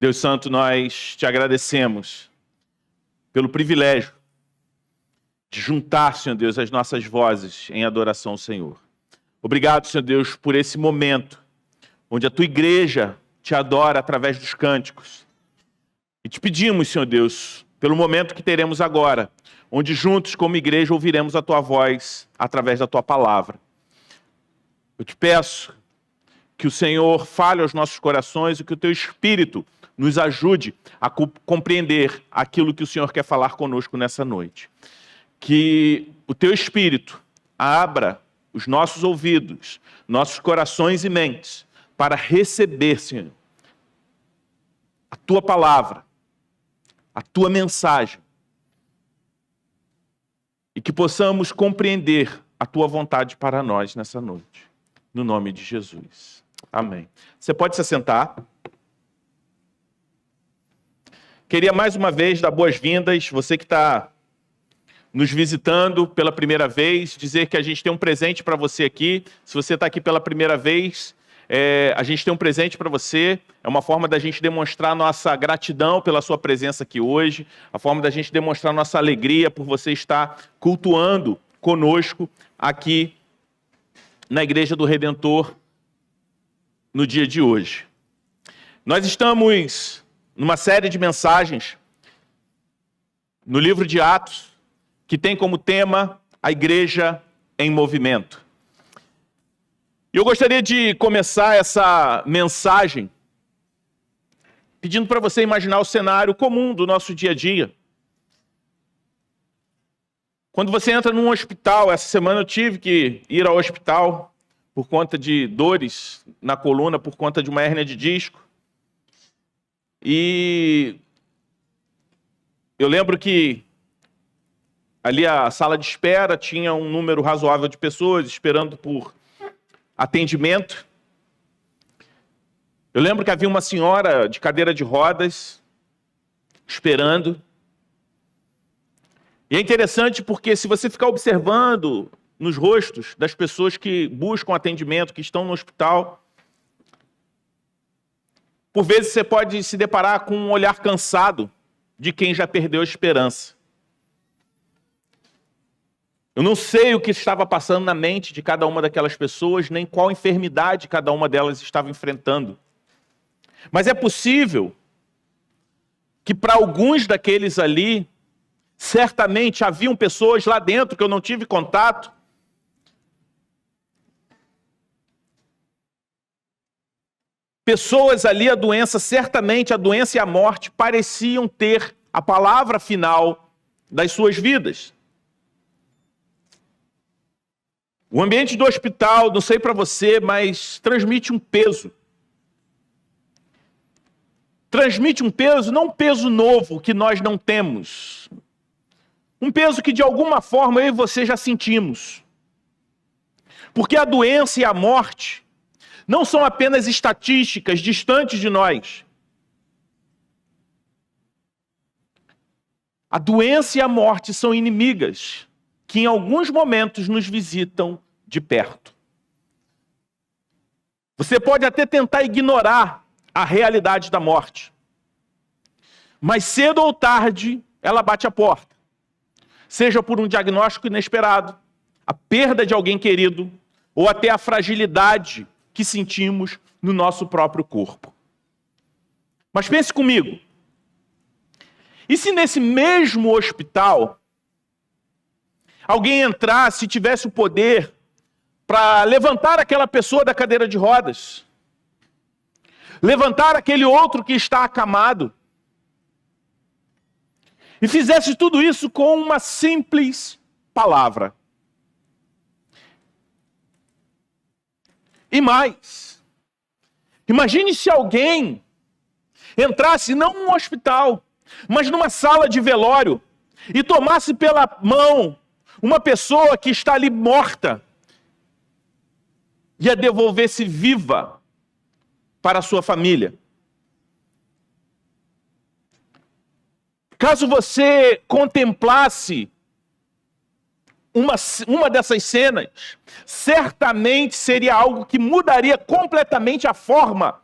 Deus Santo, nós te agradecemos pelo privilégio de juntar, Senhor Deus, as nossas vozes em adoração ao Senhor. Obrigado, Senhor Deus, por esse momento onde a tua igreja te adora através dos cânticos. E te pedimos, Senhor Deus, pelo momento que teremos agora, onde juntos, como igreja, ouviremos a tua voz através da tua palavra. Eu te peço que o Senhor fale aos nossos corações e que o teu Espírito nos ajude a compreender aquilo que o Senhor quer falar conosco nessa noite. Que o teu Espírito abra os nossos ouvidos, nossos corações e mentes para receber, Senhor, a tua palavra, a tua mensagem, e que possamos compreender a tua vontade para nós nessa noite. No nome de Jesus. Amém. Você pode se assentar. Queria mais uma vez dar boas-vindas, você que está nos visitando pela primeira vez, dizer que a gente tem um presente para você aqui. Se você está aqui pela primeira vez, a gente tem um presente para você. É uma forma da gente demonstrar nossa gratidão pela sua presença aqui hoje, a forma da gente demonstrar nossa alegria por você estar cultuando conosco aqui na Igreja do Redentor no dia de hoje. Nós estamos numa série de mensagens no livro de Atos, que tem como tema a Igreja em Movimento. E eu gostaria de começar essa mensagem pedindo para você imaginar o cenário comum do nosso dia a dia. Quando você entra num hospital, essa semana eu tive que ir ao hospital por conta de dores na coluna, por conta de uma hérnia de disco. E eu lembro que ali a sala de espera tinha um número razoável de pessoas esperando por atendimento. Eu lembro que havia uma senhora de cadeira de rodas esperando. E é interessante porque se você ficar observando nos rostos das pessoas que buscam atendimento, que estão no hospital, por vezes você pode se deparar com um olhar cansado de quem já perdeu a esperança. Eu não sei o que estava passando na mente de cada uma daquelas pessoas, nem qual enfermidade cada uma delas estava enfrentando. Mas é possível que para alguns daqueles ali, certamente haviam pessoas lá dentro que eu não tive contato, pessoas ali, certamente a doença e a morte pareciam ter a palavra final das suas vidas. O ambiente do hospital, não sei para você, mas transmite um peso. Transmite um peso, não um peso novo que nós não temos. Um peso que de alguma forma eu e você já sentimos. Porque a doença e a morte não são apenas estatísticas distantes de nós. A doença e a morte são inimigas que em alguns momentos nos visitam de perto. Você pode até tentar ignorar a realidade da morte, mas cedo ou tarde ela bate a porta. Seja por um diagnóstico inesperado, a perda de alguém querido, ou até a fragilidade que sentimos no nosso próprio corpo. Mas pense comigo, e se nesse mesmo hospital alguém entrasse e tivesse o poder para levantar aquela pessoa da cadeira de rodas, levantar aquele outro que está acamado, e fizesse tudo isso com uma simples palavra? E mais, imagine se alguém entrasse não num hospital, mas numa sala de velório e tomasse pela mão uma pessoa que está ali morta e a devolvesse viva para a sua família. Caso você contemplasse uma dessas cenas, certamente seria algo que mudaria completamente a forma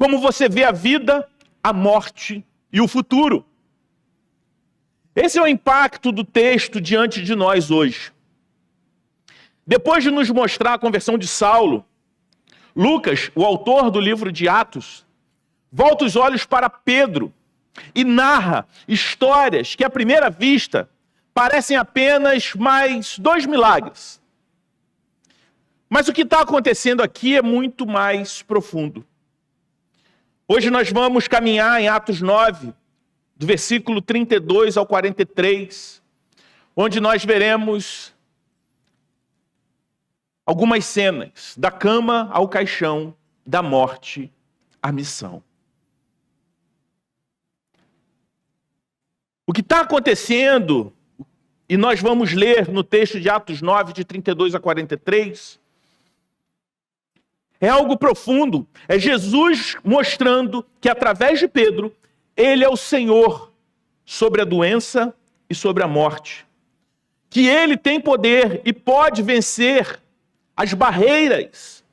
como você vê a vida, a morte e o futuro. Esse é o impacto do texto diante de nós hoje. Depois de nos mostrar a conversão de Saulo, Lucas, o autor do livro de Atos, volta os olhos para Pedro e narra histórias que, à primeira vista, parecem apenas mais 2 milagres. Mas o que está acontecendo aqui é muito mais profundo. Hoje nós vamos caminhar em Atos 9, do versículo 32 ao 43, onde nós veremos algumas cenas, da cama ao caixão, da morte à missão. O que está acontecendo, e nós vamos ler no texto de Atos 9, de 32 a 43, é algo profundo. É Jesus mostrando que, através de Pedro, ele é o Senhor sobre a doença e sobre a morte. Que ele tem poder e pode vencer as barreiras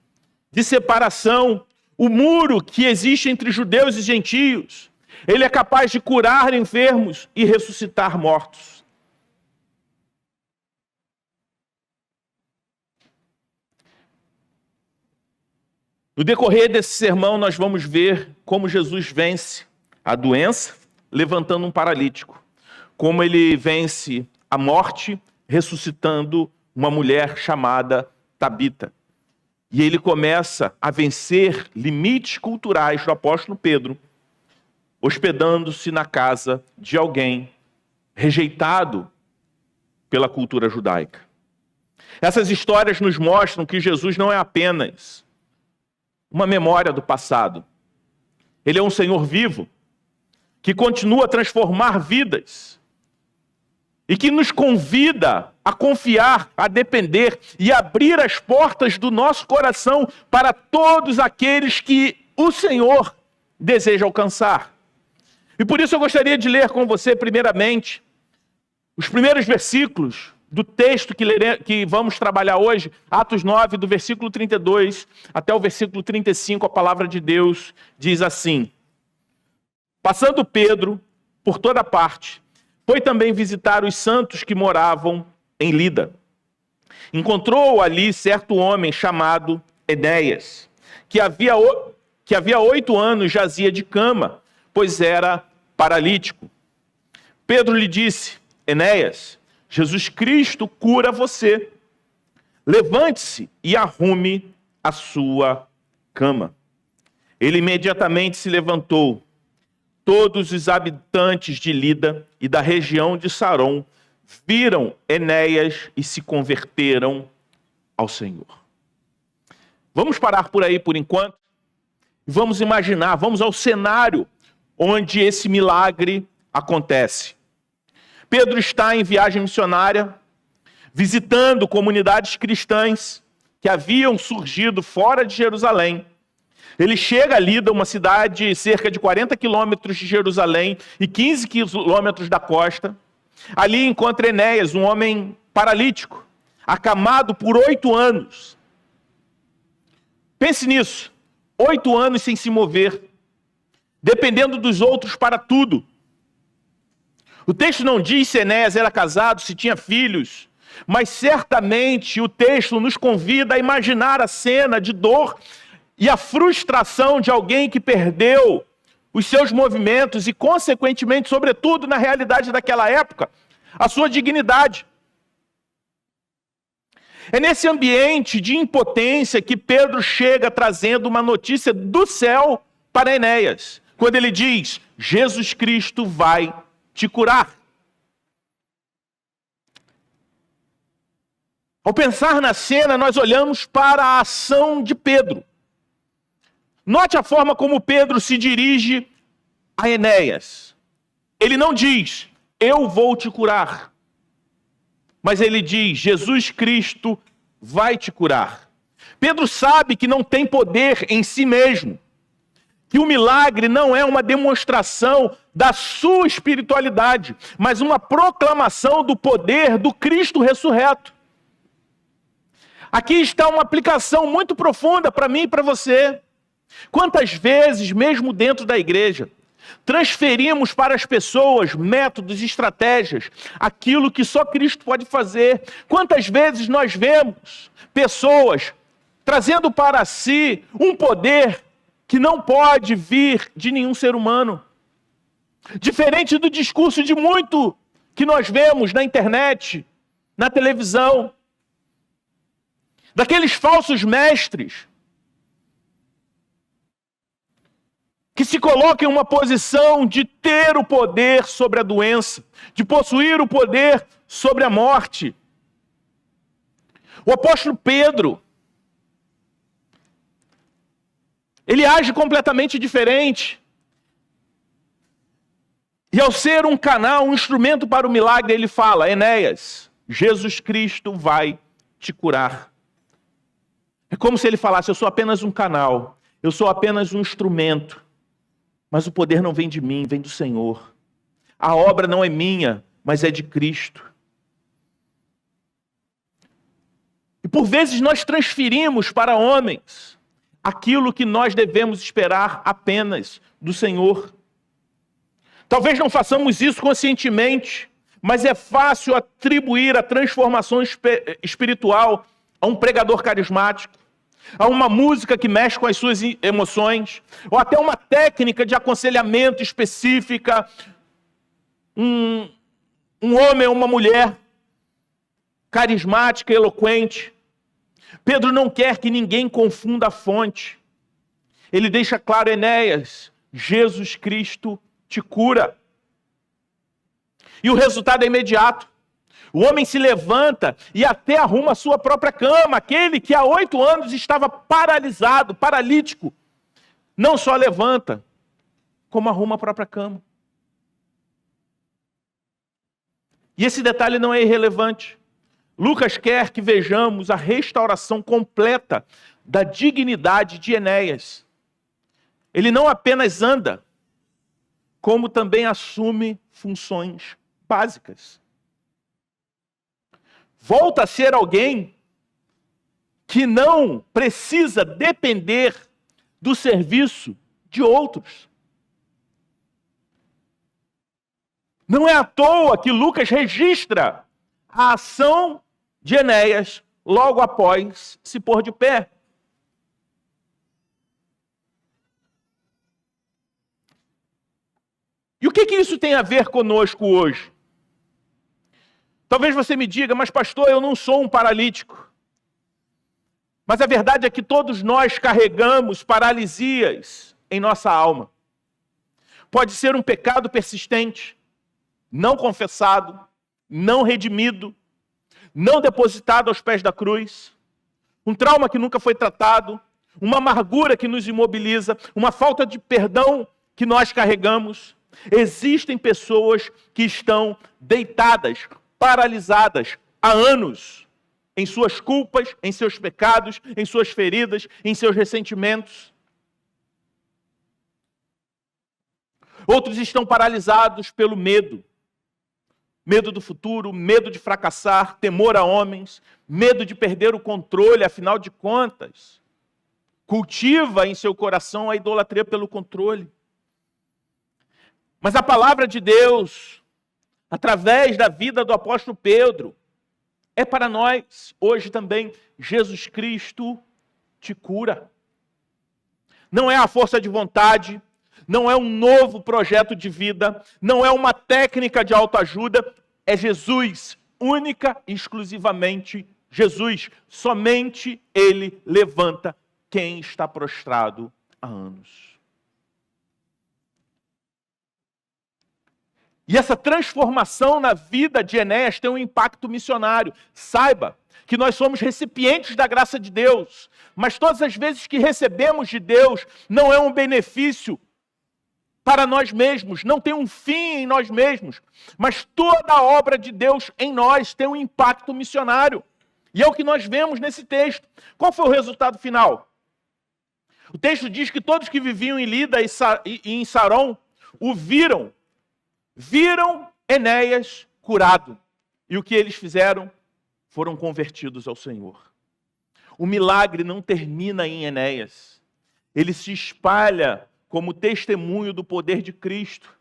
de separação, o muro que existe entre judeus e gentios. Ele é capaz de curar enfermos e ressuscitar mortos. No decorrer desse sermão, nós vamos ver como Jesus vence a doença, levantando um paralítico. Como ele vence a morte, ressuscitando uma mulher chamada Tabita. E ele começa a vencer limites culturais do apóstolo Pedro, hospedando-se na casa de alguém rejeitado pela cultura judaica. Essas histórias nos mostram que Jesus não é apenas uma memória do passado. Ele é um Senhor vivo, que continua a transformar vidas e que nos convida a confiar, a depender e abrir as portas do nosso coração para todos aqueles que o Senhor deseja alcançar. E por isso eu gostaria de ler com você, primeiramente, os primeiros versículos do texto que vamos trabalhar hoje, Atos 9, do versículo 32 até o versículo 35, a palavra de Deus diz assim: Passando Pedro por toda parte, foi também visitar os santos que moravam em Lida. Encontrou ali certo homem chamado Enéas, que havia 8 anos jazia de cama, pois era paralítico. Pedro lhe disse: Enéas, Jesus Cristo cura você. Levante-se e arrume a sua cama. Ele imediatamente se levantou. Todos os habitantes de Lida e da região de Saron viram Enéas e se converteram ao Senhor. Vamos parar por aí por enquanto. Vamos imaginar, vamos ao cenário onde esse milagre acontece. Pedro está em viagem missionária, visitando comunidades cristãs que haviam surgido fora de Jerusalém. Ele chega a Lida, uma cidade cerca de 40 quilômetros de Jerusalém e 15 quilômetros da costa. Ali encontra Enéas, um homem paralítico, acamado por 8 anos. Pense nisso, 8 anos sem se mover, dependendo dos outros para tudo. O texto não diz se Enéas era casado, se tinha filhos, mas certamente o texto nos convida a imaginar a cena de dor e a frustração de alguém que perdeu os seus movimentos e, consequentemente, sobretudo na realidade daquela época, a sua dignidade. É nesse ambiente de impotência que Pedro chega trazendo uma notícia do céu para Enéas, quando ele diz: Jesus Cristo vai te curar. Ao pensar na cena, nós olhamos para a ação de Pedro. Note a forma como Pedro se dirige a Enéas. Ele não diz: eu vou te curar. Mas ele diz: Jesus Cristo vai te curar. Pedro sabe que não tem poder em si mesmo, que o milagre não é uma demonstração da sua espiritualidade, mas uma proclamação do poder do Cristo ressurreto. Aqui está uma aplicação muito profunda para mim e para você. Quantas vezes, mesmo dentro da igreja, transferimos para as pessoas métodos, estratégias, aquilo que só Cristo pode fazer? Quantas vezes nós vemos pessoas trazendo para si um poder que não pode vir de nenhum ser humano? Diferente do discurso de muito que nós vemos na internet, na televisão, daqueles falsos mestres que se colocam em uma posição de ter o poder sobre a doença, de possuir o poder sobre a morte. O apóstolo Pedro, ele age completamente diferente. E ao ser um canal, um instrumento para o milagre, ele fala: Enéas, Jesus Cristo vai te curar. É como se ele falasse: eu sou apenas um canal, eu sou apenas um instrumento, mas o poder não vem de mim, vem do Senhor. A obra não é minha, mas é de Cristo. E por vezes nós transferimos para homens aquilo que nós devemos esperar apenas do Senhor. Talvez não façamos isso conscientemente, mas é fácil atribuir a transformação espiritual a um pregador carismático, a uma música que mexe com as suas emoções, ou até uma técnica de aconselhamento específica, um homem ou uma mulher carismática, eloquente. Pedro não quer que ninguém confunda a fonte. Ele deixa claro: Enéas, Jesus Cristo te cura. E o resultado é imediato. O homem se levanta e até arruma a sua própria cama. Aquele que há 8 anos estava paralisado, paralítico, não só levanta, como arruma a própria cama. E esse detalhe não é irrelevante. Lucas quer que vejamos a restauração completa da dignidade de Enéas. Ele não apenas anda, como também assume funções básicas. Volta a ser alguém que não precisa depender do serviço de outros. Não é à toa que Lucas registra a ação de Enéas logo após se pôr de pé. E o que isso tem a ver conosco hoje? Talvez você me diga: mas pastor, eu não sou um paralítico. Mas a verdade é que todos nós carregamos paralisias em nossa alma. Pode ser um pecado persistente, não confessado, não redimido, não depositado aos pés da cruz, um trauma que nunca foi tratado, uma amargura que nos imobiliza, uma falta de perdão que nós carregamos. Existem pessoas que estão deitadas, paralisadas há anos, em suas culpas, em seus pecados, em suas feridas, em seus ressentimentos. Outros estão paralisados pelo medo. Medo do futuro, medo de fracassar, temor a homens, medo de perder o controle, afinal de contas, cultiva em seu coração a idolatria pelo controle. Mas a palavra de Deus, através da vida do apóstolo Pedro, é para nós hoje também: Jesus Cristo te cura. Não é a força de vontade, não é um novo projeto de vida, não é uma técnica de autoajuda, é Jesus, única e exclusivamente Jesus. Somente Ele levanta quem está prostrado há anos. E essa transformação na vida de Enéas tem um impacto missionário. Saiba que nós somos recipientes da graça de Deus, mas todas as vezes que recebemos de Deus, não é um benefício para nós mesmos, não tem um fim em nós mesmos, mas toda a obra de Deus em nós tem um impacto missionário. E é o que nós vemos nesse texto. Qual foi o resultado final? O texto diz que todos que viviam em Lida e em Saron o viram Enéas curado. E o que eles fizeram? Foram convertidos ao Senhor. O milagre não termina em Enéas. ele se espalha como testemunho do poder de Cristo.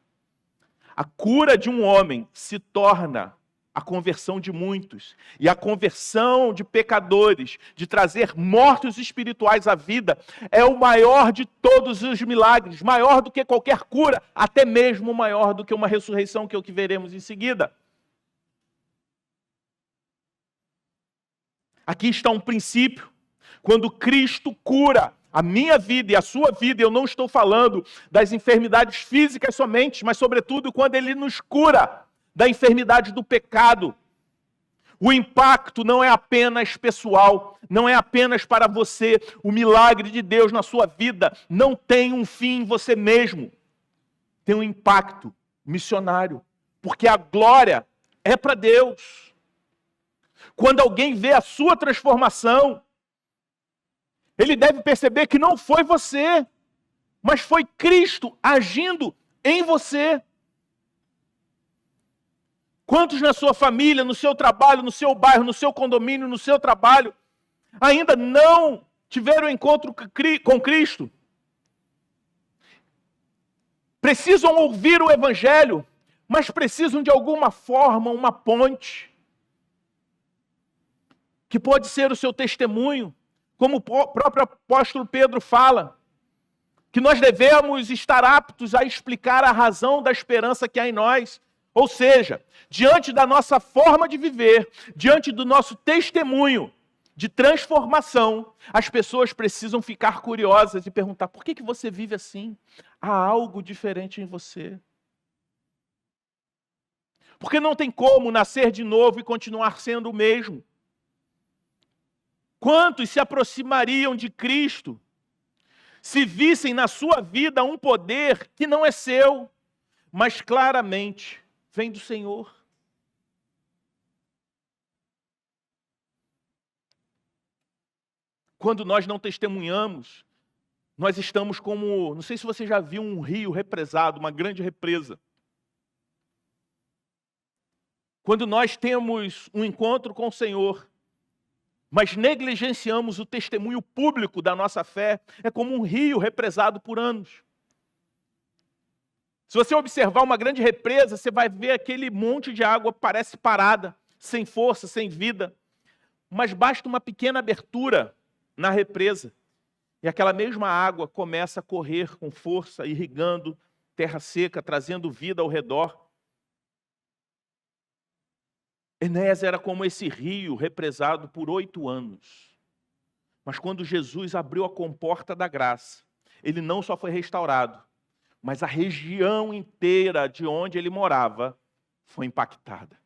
A cura de um homem se torna a conversão de muitos. E a conversão de pecadores, de trazer mortos espirituais à vida, é o maior de todos os milagres, maior do que qualquer cura, até mesmo maior do que uma ressurreição, que é o que veremos em seguida. Aqui está um princípio. Quando Cristo cura a minha vida e a sua vida, eu não estou falando das enfermidades físicas somente, mas sobretudo quando Ele nos cura da enfermidade do pecado. O impacto não é apenas pessoal, não é apenas para você. O milagre de Deus na sua vida não tem um fim em você mesmo. Tem um impacto missionário, porque a glória é para Deus. Quando alguém vê a sua transformação, ele deve perceber que não foi você, mas foi Cristo agindo em você. Quantos na sua família, no seu trabalho, no seu bairro, no seu condomínio, no seu trabalho, ainda não tiveram encontro com Cristo? Precisam ouvir o Evangelho, mas precisam de alguma forma, uma ponte, que pode ser o seu testemunho, como o próprio apóstolo Pedro fala, que nós devemos estar aptos a explicar a razão da esperança que há em nós. Ou seja, diante da nossa forma de viver, diante do nosso testemunho de transformação, as pessoas precisam ficar curiosas e perguntar: por que você vive assim? Há algo diferente em você. Porque não tem como nascer de novo e continuar sendo o mesmo. Quantos se aproximariam de Cristo se vissem na sua vida um poder que não é seu, mas claramente vem do Senhor? Quando nós não testemunhamos, nós estamos como... Não sei se você já viu um rio represado, uma grande represa. Quando nós temos um encontro com o Senhor, mas negligenciamos o testemunho público da nossa fé, é como um rio represado por anos. Se você observar uma grande represa, você vai ver aquele monte de água, parece parada, sem força, sem vida. Mas basta uma pequena abertura na represa, e aquela mesma água começa a correr com força, irrigando terra seca, trazendo vida ao redor. Enéas era como esse rio represado por 8 anos. Mas quando Jesus abriu a comporta da graça, ele não só foi restaurado, mas a região inteira de onde ele morava foi impactada.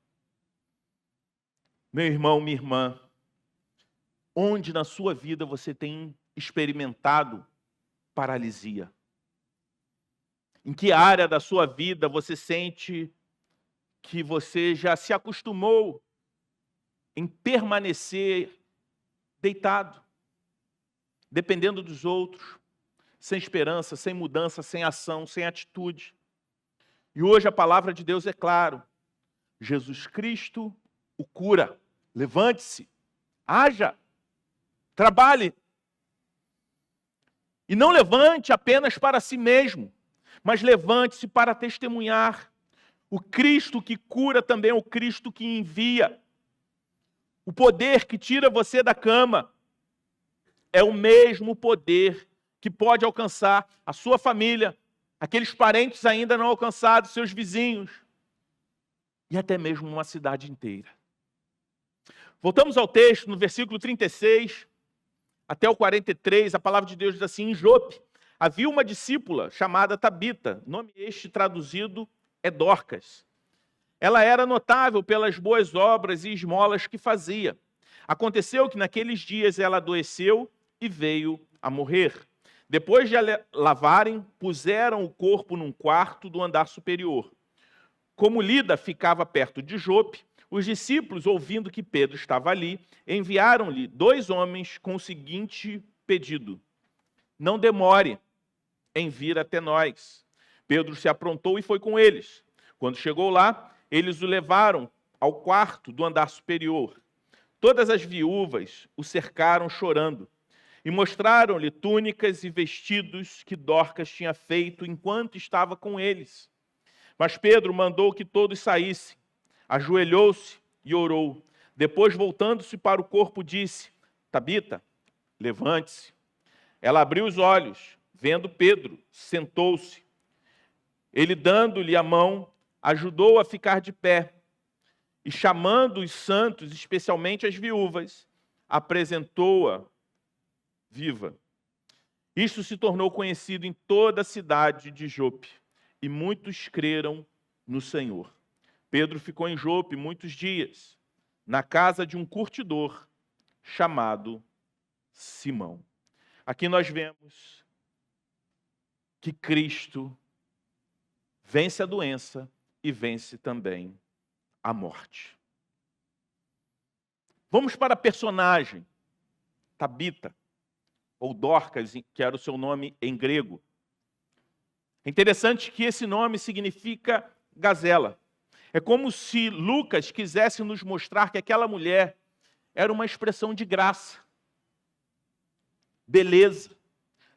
Meu irmão, minha irmã, onde na sua vida você tem experimentado paralisia? Em que área da sua vida você sente que você já se acostumou em permanecer deitado, dependendo dos outros, sem esperança, sem mudança, sem ação, sem atitude? E hoje a palavra de Deus é clara: Jesus Cristo o cura. Levante-se, haja, trabalhe. E não levante apenas para si mesmo, mas levante-se para testemunhar. O Cristo que cura também é o Cristo que envia. O poder que tira você da cama é o mesmo poder que pode alcançar a sua família, aqueles parentes ainda não alcançados, seus vizinhos, e até mesmo uma cidade inteira. Voltamos ao texto, no versículo 36 até o 43, a palavra de Deus diz assim: em Jope havia uma discípula chamada Tabita, nome este traduzido é Dorcas. Ela era notável pelas boas obras e esmolas que fazia. Aconteceu que naqueles dias ela adoeceu e veio a morrer. Depois de a lavarem, puseram o corpo num quarto do andar superior. Como Lida ficava perto de Jope, os discípulos, ouvindo que Pedro estava ali, enviaram-lhe 2 homens com o seguinte pedido: não demore em vir até nós. Pedro se aprontou e foi com eles. Quando chegou lá, eles o levaram ao quarto do andar superior. Todas as viúvas o cercaram chorando. E mostraram-lhe túnicas e vestidos que Dorcas tinha feito enquanto estava com eles. Mas Pedro mandou que todos saíssem, ajoelhou-se e orou. Depois, voltando-se para o corpo, disse: Tabita, levante-se. Ela abriu os olhos, vendo Pedro, sentou-se. Ele, dando-lhe a mão, ajudou a ficar de pé. E chamando os santos, especialmente as viúvas, apresentou-a viva. Isto se tornou conhecido em toda a cidade de Jope, e muitos creram no Senhor. Pedro ficou em Jope muitos dias, na casa de um curtidor chamado Simão. Aqui nós vemos que Cristo vence a doença e vence também a morte. Vamos para a personagem, Tabita, ou Dorcas, que era o seu nome em grego. É interessante que esse nome significa gazela. É como se Lucas quisesse nos mostrar que aquela mulher era uma expressão de graça, beleza,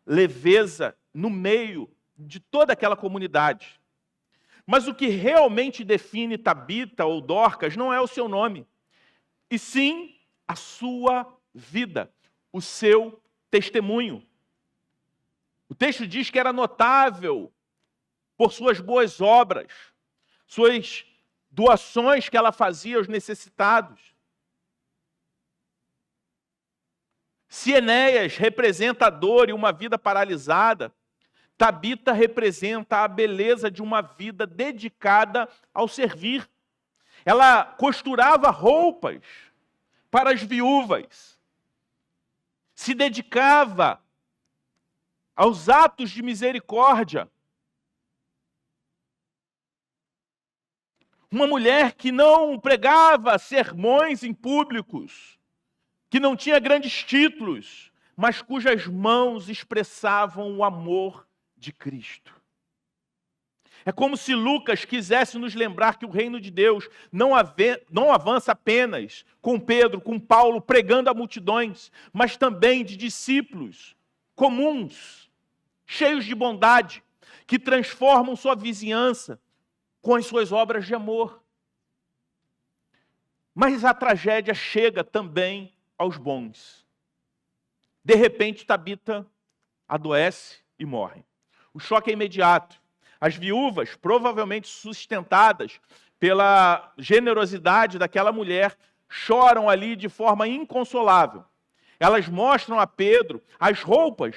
leveza no meio de toda aquela comunidade. Mas o que realmente define Tabita ou Dorcas não é o seu nome, e sim a sua vida, o seu testemunho. O texto diz que era notável por suas boas obras, suas doações que ela fazia aos necessitados. Se Enéas representa a dor e uma vida paralisada, Tabita representa a beleza de uma vida dedicada ao servir. Ela costurava roupas para as viúvas, se dedicava aos atos de misericórdia. Uma mulher que não pregava sermões em públicos, que não tinha grandes títulos, mas cujas mãos expressavam o amor de Cristo. É como se Lucas quisesse nos lembrar que o reino de Deus não avança apenas com Pedro, com Paulo, pregando a multidões, mas também de discípulos comuns, cheios de bondade, que transformam sua vizinhança com as suas obras de amor. Mas a tragédia chega também aos bons. De repente, Tabita adoece e morre. O choque é imediato. As viúvas, provavelmente sustentadas pela generosidade daquela mulher, choram ali de forma inconsolável. Elas mostram a Pedro as roupas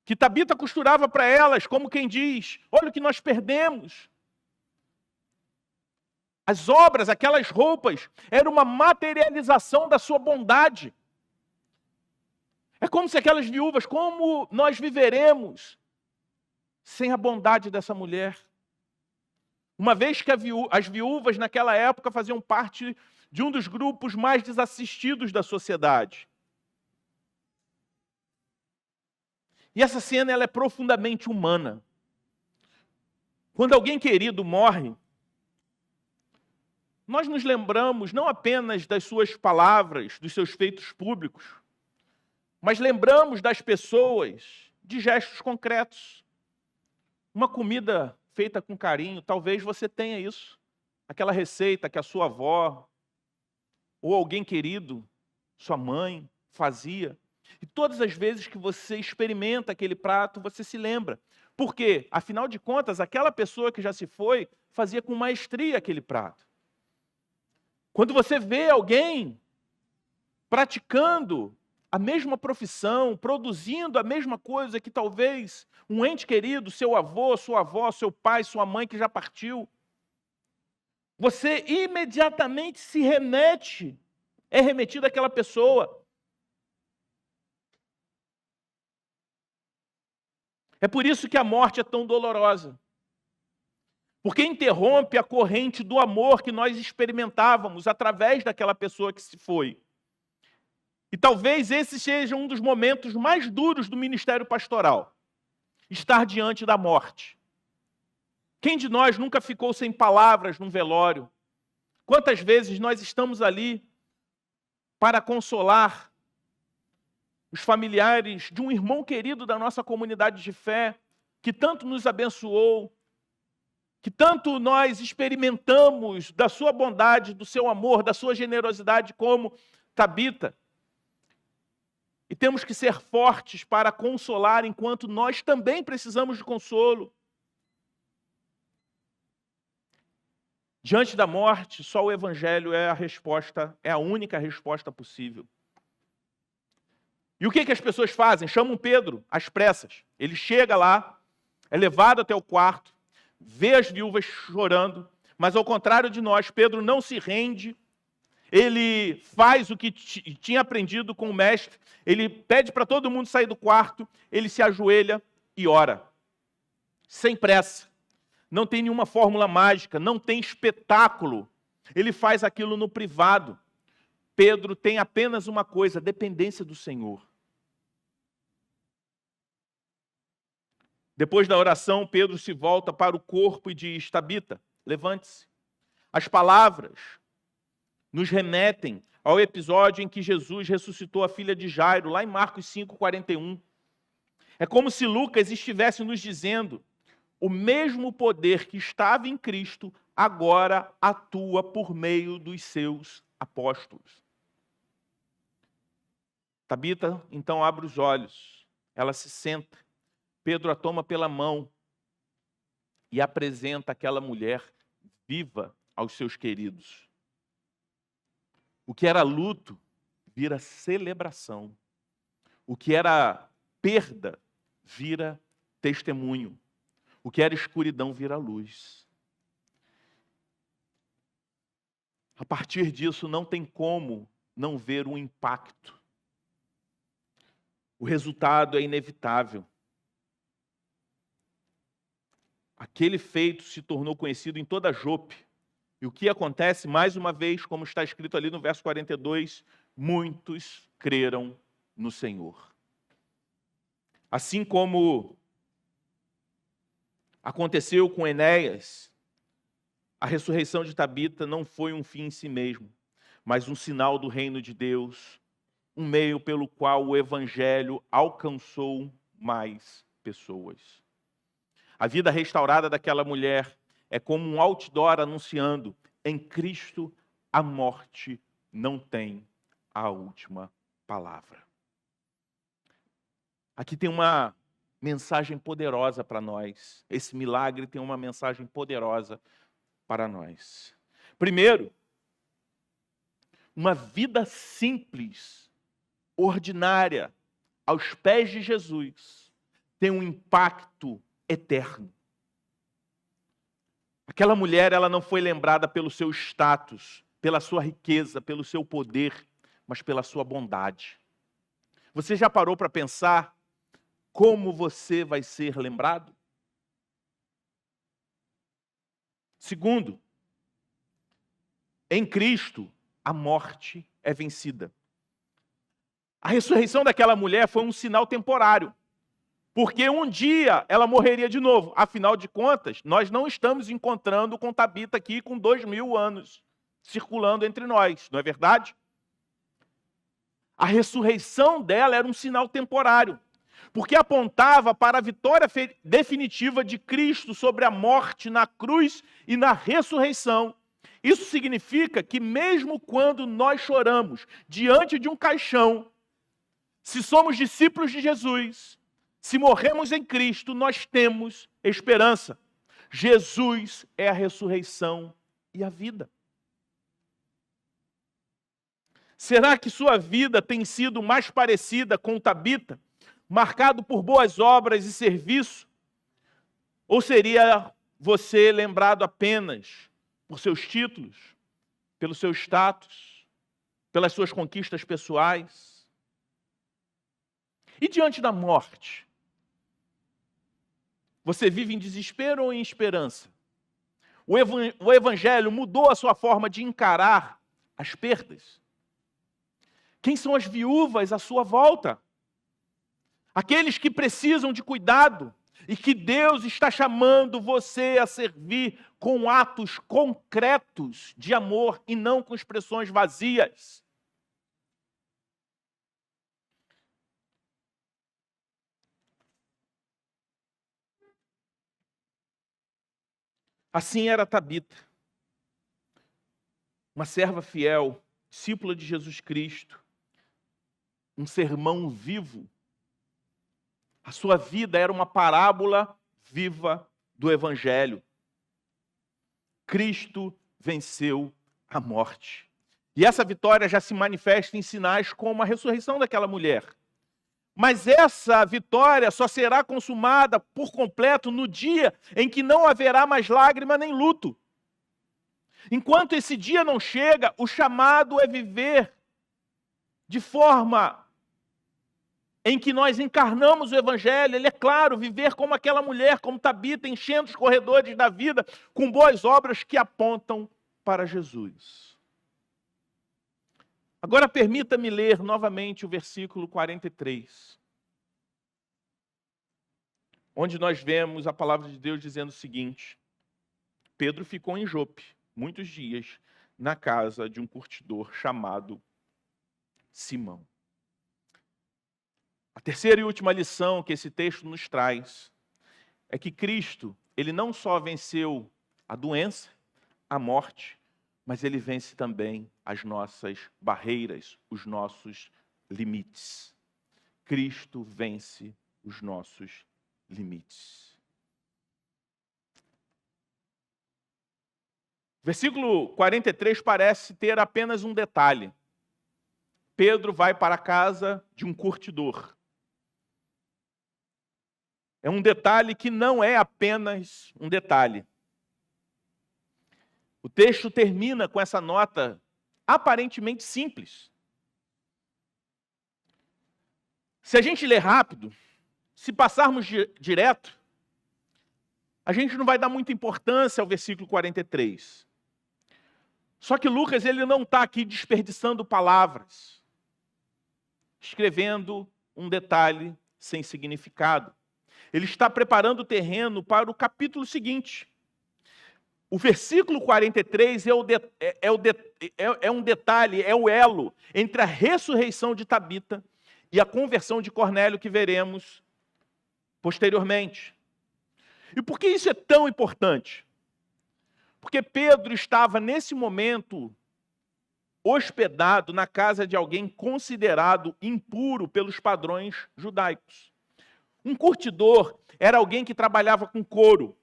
que Tabita costurava para elas, como quem diz: olha o que nós perdemos. As obras, aquelas roupas, eram uma materialização da sua bondade. É como se aquelas viúvas, como nós viveremos sem a bondade dessa mulher? Uma vez que as viúvas naquela época faziam parte de um dos grupos mais desassistidos da sociedade. E essa cena ela é profundamente humana. Quando alguém querido morre, nós nos lembramos não apenas das suas palavras, dos seus feitos públicos, mas lembramos das pessoas de gestos concretos. Uma comida feita com carinho, talvez você tenha isso. Aquela receita que a sua avó ou alguém querido, sua mãe, fazia. E todas as vezes que você experimenta aquele prato, você se lembra. Por quê? Afinal de contas, aquela pessoa que já se foi, fazia com maestria aquele prato. Quando você vê alguém praticando a mesma profissão, produzindo a mesma coisa que talvez um ente querido, seu avô, sua avó, seu pai, sua mãe que já partiu, você imediatamente se remete, é remetido àquela pessoa. É por isso que a morte é tão dolorosa. Porque interrompe a corrente do amor que nós experimentávamos através daquela pessoa que se foi. E talvez esse seja um dos momentos mais duros do ministério pastoral. Estar diante da morte. Quem de nós nunca ficou sem palavras num velório? Quantas vezes nós estamos ali para consolar, os familiares de um irmão querido da nossa comunidade de fé, que tanto nos abençoou, que tanto nós experimentamos da sua bondade, do seu amor, da sua generosidade como Tabita. E temos que ser fortes para consolar enquanto nós também precisamos de consolo. Diante da morte, só o Evangelho é a resposta, é a única resposta possível. E o que as pessoas fazem? Chamam Pedro às pressas. Ele chega lá, é levado até o quarto, vê as viúvas chorando, mas ao contrário de nós, Pedro não se rende, ele faz o que tinha aprendido com o mestre, ele pede para todo mundo sair do quarto, ele se ajoelha e ora, sem pressa. Não tem nenhuma fórmula mágica, não tem espetáculo. Ele faz aquilo no privado. Pedro tem apenas uma coisa, dependência do Senhor. Depois da oração, Pedro se volta para o corpo e diz: Tabita, levante-se. As palavras nos remetem ao episódio em que Jesus ressuscitou a filha de Jairo, lá em Marcos 5:41. É como se Lucas estivesse nos dizendo: o mesmo poder que estava em Cristo agora atua por meio dos seus apóstolos. Tabita então abre os olhos, ela se senta. Pedro a toma pela mão e apresenta aquela mulher viva aos seus queridos. O que era luto vira celebração. O que era perda vira testemunho. O que era escuridão vira luz. A partir disso, não tem como não ver o impacto. O resultado é inevitável. Aquele feito se tornou conhecido em toda Jope. E o que acontece, mais uma vez, como está escrito ali no verso 42, muitos creram no Senhor. Assim como aconteceu com Enéas, a ressurreição de Tabita não foi um fim em si mesmo, mas um sinal do reino de Deus, um meio pelo qual o Evangelho alcançou mais pessoas. A vida restaurada daquela mulher é como um outdoor anunciando: em Cristo a morte não tem a última palavra. Aqui tem uma mensagem poderosa para nós. Esse milagre tem uma mensagem poderosa para nós. Primeiro, uma vida simples, ordinária, aos pés de Jesus, tem um impacto eterno. Aquela mulher, ela não foi lembrada pelo seu status, pela sua riqueza, pelo seu poder, mas pela sua bondade. Você já parou para pensar como você vai ser lembrado? Segundo, em Cristo, a morte é vencida. A ressurreição daquela mulher foi um sinal temporário, porque um dia ela morreria de novo. Afinal de contas, nós não estamos encontrando com Tabita aqui com 2000 anos circulando entre nós, não é verdade? A ressurreição dela era um sinal temporário, porque apontava para a vitória definitiva de Cristo sobre a morte na cruz e na ressurreição. Isso significa que mesmo quando nós choramos diante de um caixão, se somos discípulos de Jesus, se morremos em Cristo, nós temos esperança. Jesus é a ressurreição e a vida. Será que sua vida tem sido mais parecida com Tabita, marcado por boas obras e serviço? Ou seria você lembrado apenas por seus títulos, pelo seu status, pelas suas conquistas pessoais? E diante da morte? Você vive em desespero ou em esperança? O Evangelho mudou a sua forma de encarar as perdas? Quem são as viúvas à sua volta? Aqueles que precisam de cuidado e que Deus está chamando você a servir com atos concretos de amor e não com expressões vazias. Assim era Tabita, uma serva fiel, discípula de Jesus Cristo, um sermão vivo. A sua vida era uma parábola viva do Evangelho. Cristo venceu a morte. E essa vitória já se manifesta em sinais como a ressurreição daquela mulher. Mas essa vitória só será consumada por completo no dia em que não haverá mais lágrima nem luto. Enquanto esse dia não chega, o chamado é viver de forma em que nós encarnamos o Evangelho. Ele é claro, viver como aquela mulher, como Tabita, enchendo os corredores da vida com boas obras que apontam para Jesus. Agora permita-me ler novamente o versículo 43, onde nós vemos a palavra de Deus dizendo o seguinte: Pedro ficou em Jope muitos dias na casa de um curtidor chamado Simão. A terceira e última lição que esse texto nos traz é que Cristo, ele não só venceu a doença, a morte, mas ele vence também as nossas barreiras, os nossos limites. Cristo vence os nossos limites. Versículo 43 parece ter apenas um detalhe. Pedro vai para a casa de um curtidor. É um detalhe que não é apenas um detalhe. O texto termina com essa nota aparentemente simples. Se a gente ler rápido, se passarmos direto, a gente não vai dar muita importância ao versículo 43. Só que Lucas, ele não está aqui desperdiçando palavras, escrevendo um detalhe sem significado. Ele está preparando o terreno para o capítulo seguinte. O versículo 43 é um detalhe, é o elo entre a ressurreição de Tabita e a conversão de Cornélio, que veremos posteriormente. E por que isso é tão importante? Porque Pedro estava, nesse momento, hospedado na casa de alguém considerado impuro pelos padrões judaicos. Um curtidor era alguém que trabalhava com couro,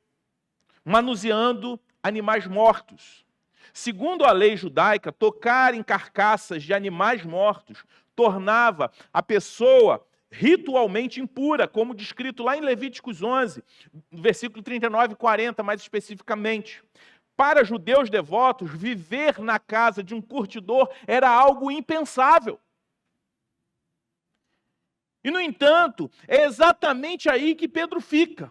manuseando animais mortos. Segundo a lei judaica, tocar em carcaças de animais mortos tornava a pessoa ritualmente impura, como descrito lá em Levíticos 11, versículo 39 e 40, mais especificamente. Para judeus devotos, viver na casa de um curtidor era algo impensável. E, no entanto, é exatamente aí que Pedro fica.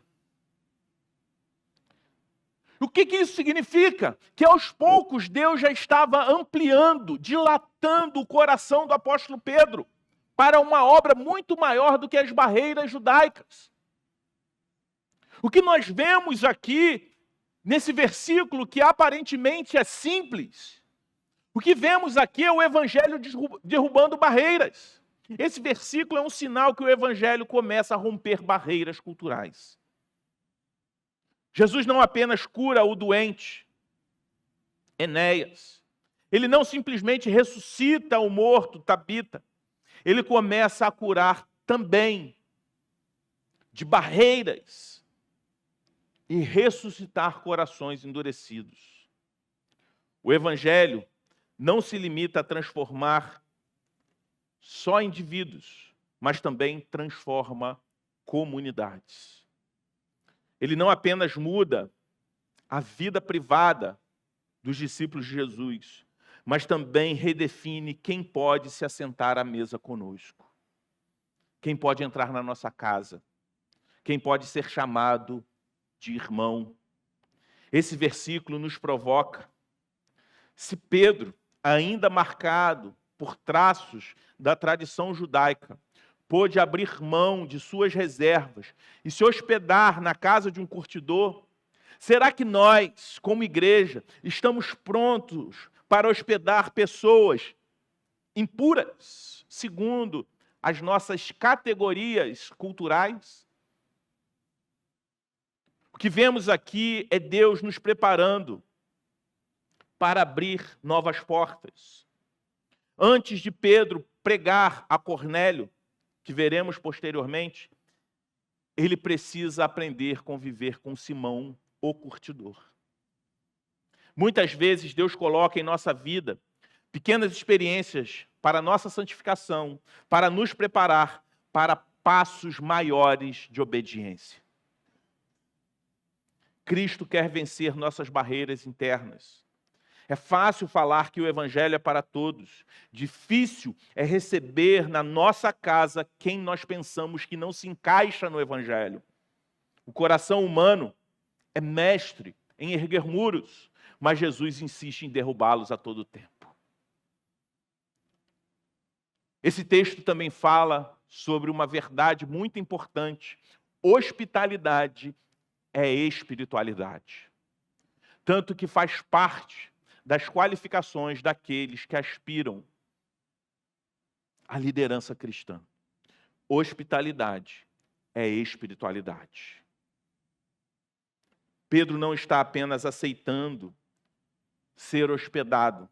O que isso significa? Que aos poucos Deus já estava ampliando, dilatando o coração do apóstolo Pedro para uma obra muito maior do que as barreiras judaicas. O que nós vemos aqui, nesse versículo que aparentemente é simples, o que vemos aqui é o Evangelho derrubando barreiras. Esse versículo é um sinal que o Evangelho começa a romper barreiras culturais. Jesus não apenas cura o doente, Enéas. Ele não simplesmente ressuscita o morto, Tabita. Ele começa a curar também de barreiras e ressuscitar corações endurecidos. O Evangelho não se limita a transformar só indivíduos, mas também transforma comunidades. Ele não apenas muda a vida privada dos discípulos de Jesus, mas também redefine quem pode se assentar à mesa conosco, quem pode entrar na nossa casa, quem pode ser chamado de irmão. Esse versículo nos provoca. Se Pedro, ainda marcado por traços da tradição judaica, pôde abrir mão de suas reservas e se hospedar na casa de um curtidor, será que nós, como igreja, estamos prontos para hospedar pessoas impuras, segundo as nossas categorias culturais? O O que vemos aqui é Deus nos preparando para abrir novas portas. Antes de Pedro pregar a Cornélio, que veremos posteriormente, ele precisa aprender a conviver com Simão, o curtidor. Muitas vezes Deus coloca em nossa vida pequenas experiências para a nossa santificação, para nos preparar para passos maiores de obediência. Cristo quer vencer nossas barreiras internas. É fácil falar que o Evangelho é para todos. Difícil é receber na nossa casa quem nós pensamos que não se encaixa no Evangelho. O coração humano é mestre em erguer muros, mas Jesus insiste em derrubá-los a todo tempo. Esse texto também fala sobre uma verdade muito importante. Hospitalidade é espiritualidade. Tanto que faz parte das qualificações daqueles que aspiram à liderança cristã. Hospitalidade é espiritualidade. Pedro não está apenas aceitando ser hospedado,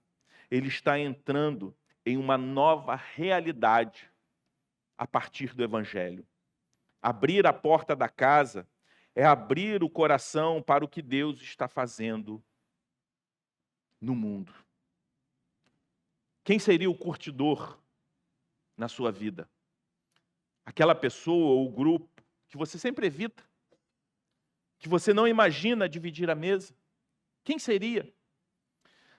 ele está entrando em uma nova realidade a partir do Evangelho. Abrir a porta da casa é abrir o coração para o que Deus está fazendo no mundo. Quem seria o curtidor na sua vida? Aquela pessoa ou grupo que você sempre evita, que você não imagina dividir a mesa? Quem seria?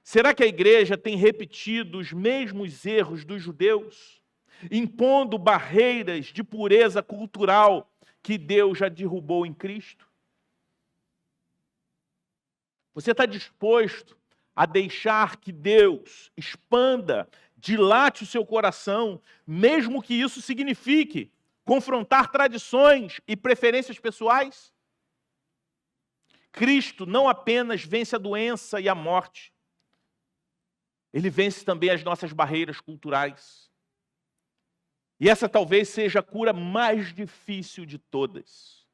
Será que a igreja tem repetido os mesmos erros dos judeus, impondo barreiras de pureza cultural que Deus já derrubou em Cristo? Você está disposto a deixar que Deus expanda, dilate o seu coração, mesmo que isso signifique confrontar tradições e preferências pessoais? Cristo não apenas vence a doença e a morte, ele vence também as nossas barreiras culturais. E essa talvez seja a cura mais difícil de todas.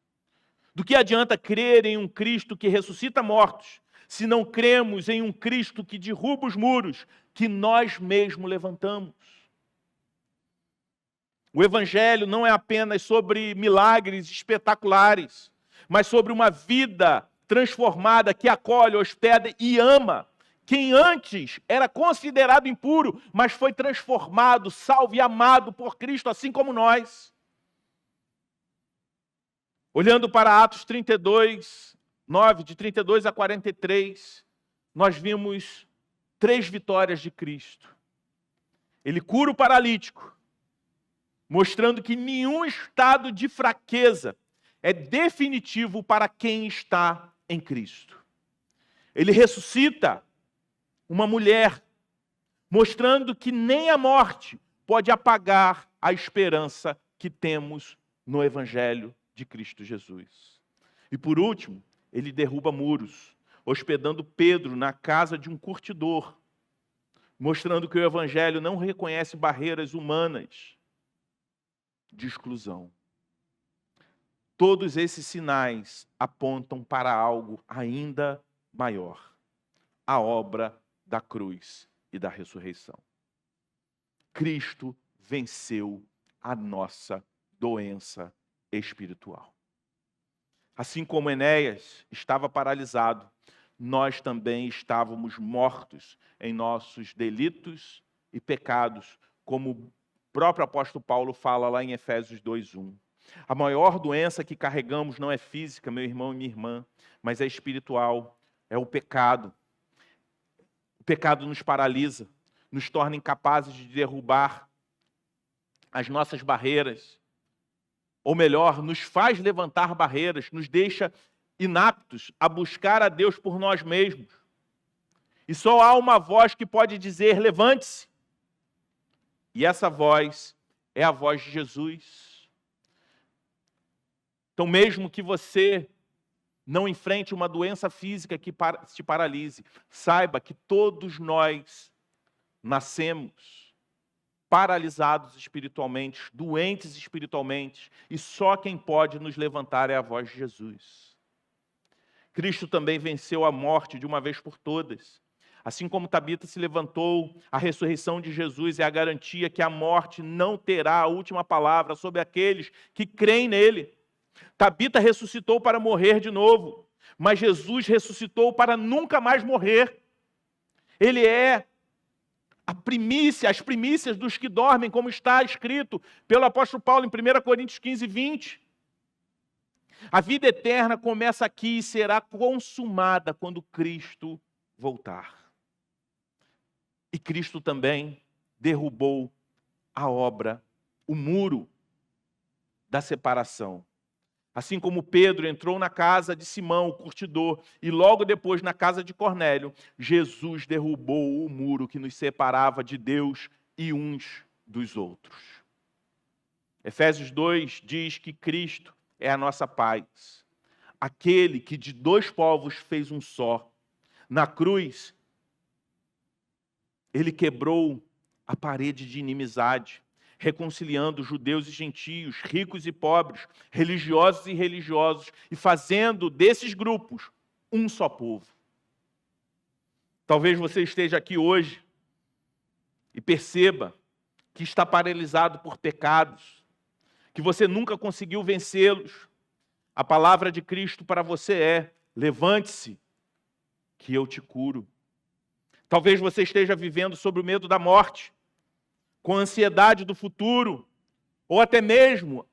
Do que adianta crer em um Cristo que ressuscita mortos, se não cremos em um Cristo que derruba os muros que nós mesmos levantamos? O Evangelho não é apenas sobre milagres espetaculares, mas sobre uma vida transformada que acolhe, hospeda e ama quem antes era considerado impuro, mas foi transformado, salvo e amado por Cristo, assim como nós. Olhando para Atos 32, 9, de 32 a 43, nós vimos 3 vitórias de Cristo. Ele cura o paralítico, mostrando que nenhum estado de fraqueza é definitivo para quem está em Cristo. Ele ressuscita uma mulher, mostrando que nem a morte pode apagar a esperança que temos no Evangelho de Cristo Jesus. E por último, ele derruba muros, hospedando Pedro na casa de um curtidor, mostrando que o Evangelho não reconhece barreiras humanas de exclusão. Todos esses sinais apontam para algo ainda maior: a obra da cruz e da ressurreição. Cristo venceu a nossa doença espiritual. Assim como Enéas estava paralisado, nós também estávamos mortos em nossos delitos e pecados, como o próprio apóstolo Paulo fala lá em Efésios 2:1. A maior doença que carregamos não é física, meu irmão e minha irmã, mas é espiritual, é o pecado. O pecado nos paralisa, nos torna incapazes de derrubar as nossas barreiras. Ou melhor, nos faz levantar barreiras, nos deixa inaptos a buscar a Deus por nós mesmos. E só há uma voz que pode dizer: levante-se. E essa voz é a voz de Jesus. Então, mesmo que você não enfrente uma doença física que te paralise, saiba que todos nós nascemos paralisados espiritualmente, doentes espiritualmente, e só quem pode nos levantar é a voz de Jesus. Cristo também venceu a morte de uma vez por todas. Assim como Tabita se levantou, a ressurreição de Jesus é a garantia que a morte não terá a última palavra sobre aqueles que creem nele. Tabita ressuscitou para morrer de novo, mas Jesus ressuscitou para nunca mais morrer. Ele é as primícias dos que dormem, como está escrito pelo apóstolo Paulo em 1 Coríntios 15, 20. A vida eterna começa aqui e será consumada quando Cristo voltar. E Cristo também derrubou a obra, o muro da separação. Assim como Pedro entrou na casa de Simão, o curtidor, e logo depois na casa de Cornélio, Jesus derrubou o muro que nos separava de Deus e uns dos outros. Efésios 2 diz que Cristo é a nossa paz, aquele que de dois povos fez um só. Na cruz, ele quebrou a parede de inimizade, reconciliando judeus e gentios, ricos e pobres, religiosos e irreligiosos, e fazendo desses grupos um só povo. Talvez você esteja aqui hoje e perceba que está paralisado por pecados, que você nunca conseguiu vencê-los. A palavra de Cristo para você é: levante-se, que eu te curo. Talvez você esteja vivendo sob o medo da morte, com ansiedade do futuro, ou até mesmo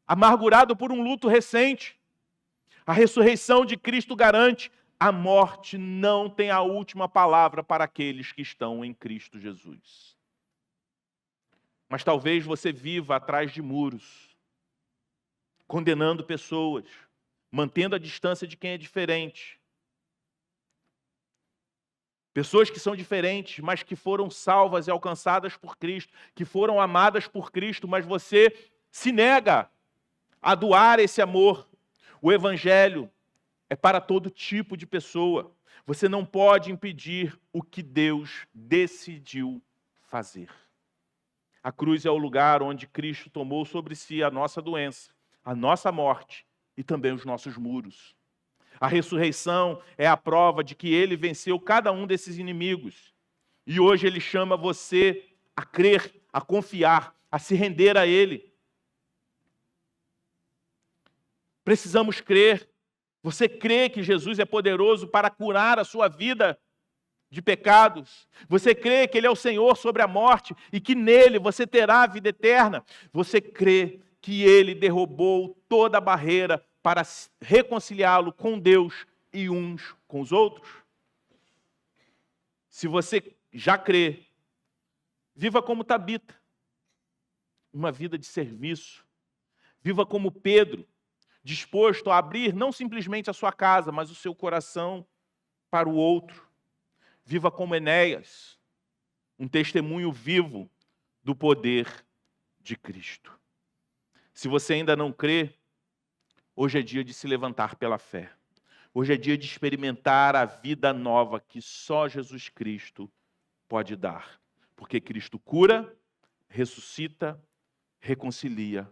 amargurado por um luto recente. A ressurreição de Cristo garante: a morte não tem a última palavra para aqueles que estão em Cristo Jesus. Mas talvez você viva atrás de muros, condenando pessoas, mantendo a distância de quem é diferente. Pessoas que são diferentes, mas que foram salvas e alcançadas por Cristo, que foram amadas por Cristo, mas você se nega a doar esse amor. O Evangelho é para todo tipo de pessoa. Você não pode impedir o que Deus decidiu fazer. A cruz é o lugar onde Cristo tomou sobre si a nossa doença, a nossa morte e também os nossos muros. A ressurreição é a prova de que ele venceu cada um desses inimigos. E hoje ele chama você a crer, a confiar, a se render a ele. Precisamos crer. Você crê que Jesus é poderoso para curar a sua vida de pecados? Você crê que ele é o Senhor sobre a morte e que nele você terá a vida eterna? Você crê que ele derrubou toda a barreira para reconciliá-lo com Deus e uns com os outros? Se você já crê, viva como Tabita, uma vida de serviço. Viva como Pedro, disposto a abrir não simplesmente a sua casa, mas o seu coração para o outro. Viva como Enéas, um testemunho vivo do poder de Cristo. Se você ainda não crê, hoje é dia de se levantar pela fé. Hoje é dia de experimentar a vida nova que só Jesus Cristo pode dar. Porque Cristo cura, ressuscita, reconcilia.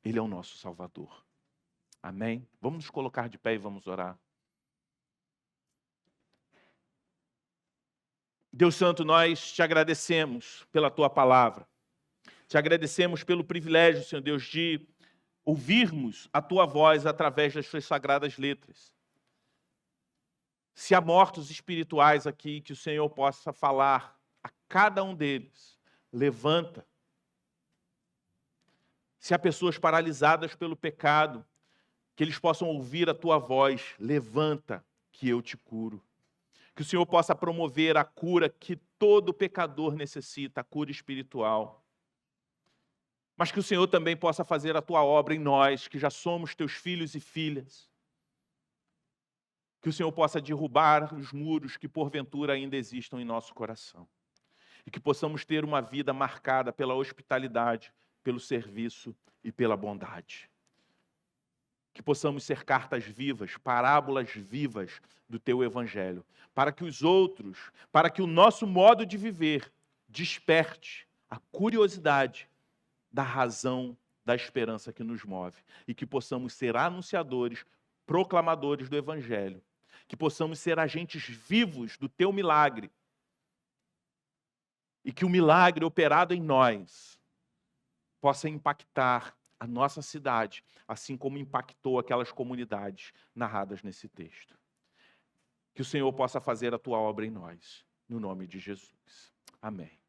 Ele é o nosso Salvador. Amém? Vamos nos colocar de pé e vamos orar. Deus Santo, nós te agradecemos pela tua palavra. Te agradecemos pelo privilégio, Senhor Deus, de ouvirmos a tua voz através das suas sagradas letras. Se há mortos espirituais aqui, que o Senhor possa falar a cada um deles. Levanta. Se há pessoas paralisadas pelo pecado, que eles possam ouvir a tua voz. Levanta, que eu te curo. Que o Senhor possa promover a cura que todo pecador necessita, a cura espiritual. Mas que o Senhor também possa fazer a tua obra em nós, que já somos teus filhos e filhas. Que o Senhor possa derrubar os muros que porventura ainda existam em nosso coração. E que possamos ter uma vida marcada pela hospitalidade, pelo serviço e pela bondade. Que possamos ser cartas vivas, parábolas vivas do teu Evangelho. Para que os outros, para que o nosso modo de viver desperte a curiosidade da razão da esperança que nos move. E que possamos ser anunciadores proclamadores do Evangelho, que possamos ser agentes vivos do teu milagre, e que o milagre operado em nós possa impactar a nossa cidade, assim como impactou aquelas comunidades narradas nesse texto. Que o Senhor possa fazer a tua obra em nós, no nome de Jesus. Amém.